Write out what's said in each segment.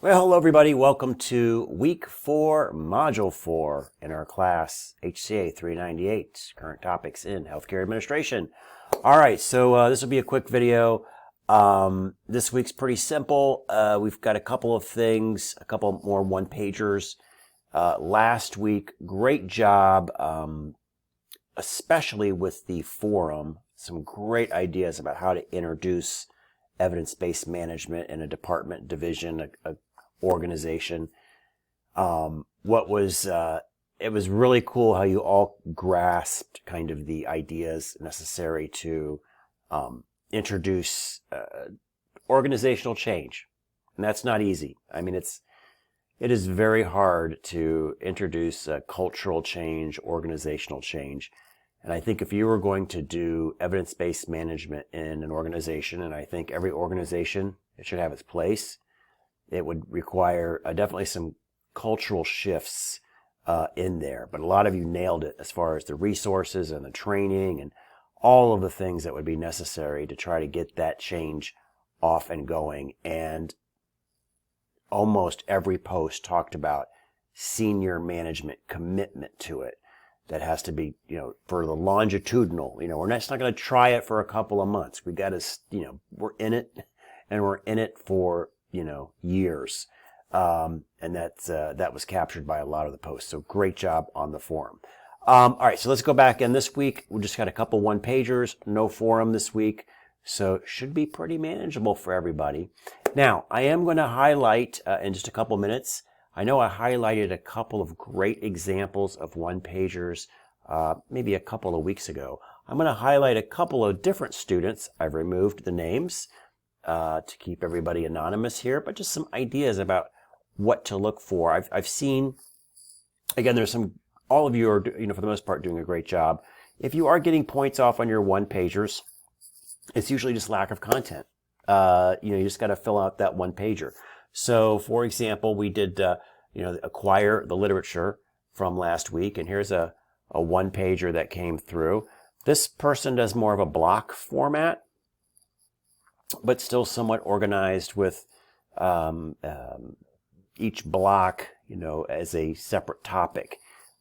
Well, hello everybody. Welcome to week 4, module 4 in our class HCA 398, current topics in healthcare administration. All right, so this will be a quick video. This week's pretty simple. We've got a couple of things, a couple more one-pagers. Last week, great job, especially with the forum. Some great ideas about how to introduce evidence-based management in a department, division, a organization. It was really cool how you all grasped kind of the ideas necessary to introduce organizational change. And that's not easy. I mean, it is very hard to introduce cultural change, organizational change. And I think if you were going to do evidence-based management in an organization, and I think every organization, it should have its place, it would require definitely some cultural shifts in there. But a lot of you nailed it as far as the resources and the training and all of the things that would be necessary to try to get that change off and going. And almost every post talked about senior management commitment to it. That has to be, for the longitudinal, we're not going to try it for a couple of months. We got to, we're in it and we're in it for, years. And that was captured by a lot of the posts. So great job on the forum. All right. So let's go back. And this week we just got a couple one-pagers, no forum this week. So it should be pretty manageable for everybody. Now I am going to highlight in just a couple minutes. I know I highlighted a couple of great examples of one-pagers maybe a couple of weeks ago. I'm going to highlight a couple of different students. I've removed the names to keep everybody anonymous here, but just some ideas about what to look for. I've seen, again, all of you are, for the most part, doing a great job. If you are getting points off on your one-pagers, it's usually just lack of content. You just got to fill out that one-pager. So, for example, we did, acquire the literature from last week, and here's a one-pager that came through. This person does more of a block format, but still somewhat organized with each block, as a separate topic.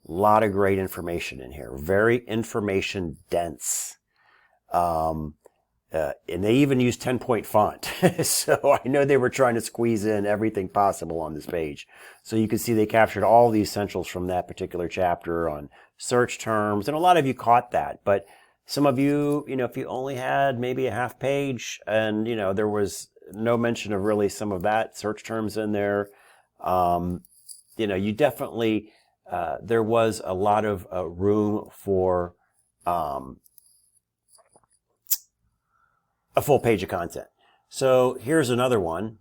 A lot of great information in here. Very information dense. And they even use 10-point font. So I know they were trying to squeeze in everything possible on this page. So you can see they captured all the essentials from that particular chapter on search terms. And a lot of you caught that. But some of you, if you only had maybe a half page and, there was no mention of really some of that search terms in there, you definitely, there was a lot of room for a full page of content. So here's another one.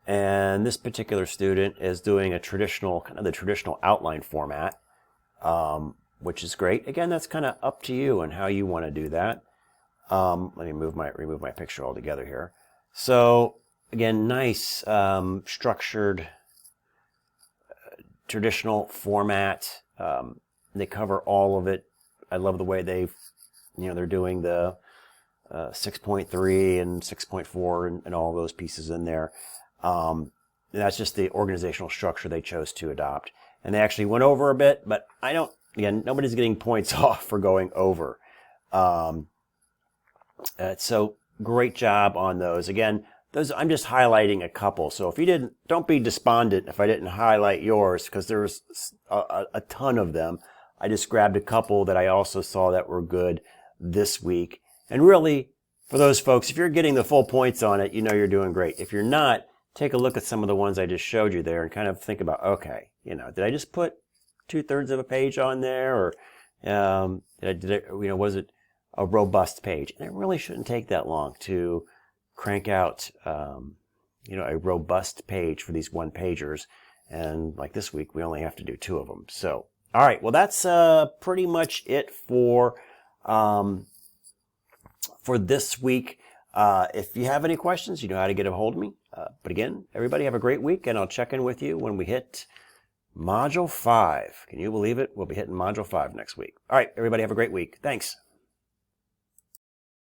And this particular student is doing the traditional outline format, which is great. Again, that's kind of up to you and how you want to do that. Let me remove my picture altogether here. So again, nice, structured, traditional format. They cover all of it. I love the way they're doing the 6.3 and 6.4 and all those pieces in there. And that's just the organizational structure they chose to adopt. And they actually went over a bit, but nobody's getting points off for going over. So great job on those. Again, I'm just highlighting a couple. So if don't be despondent if I didn't highlight yours, because there was a ton of them. I just grabbed a couple that I also saw that were good this week. And really, for those folks, if you're getting the full points on it, you're doing great. If you're not, take a look at some of the ones I just showed you there and kind of think about, okay, did I just put 2/3 of a page on there, or was it a robust page? And it really shouldn't take that long to crank out, a robust page for these one-pagers. And like this week, we only have to do 2 of them. So, all right, well, that's pretty much it for this week. If you have any questions, you know how to get a hold of me. But again, everybody have a great week, and I'll check in with you when we hit Module 5. Can you believe it? We'll be hitting Module 5 next week. All right, everybody have a great week. Thanks.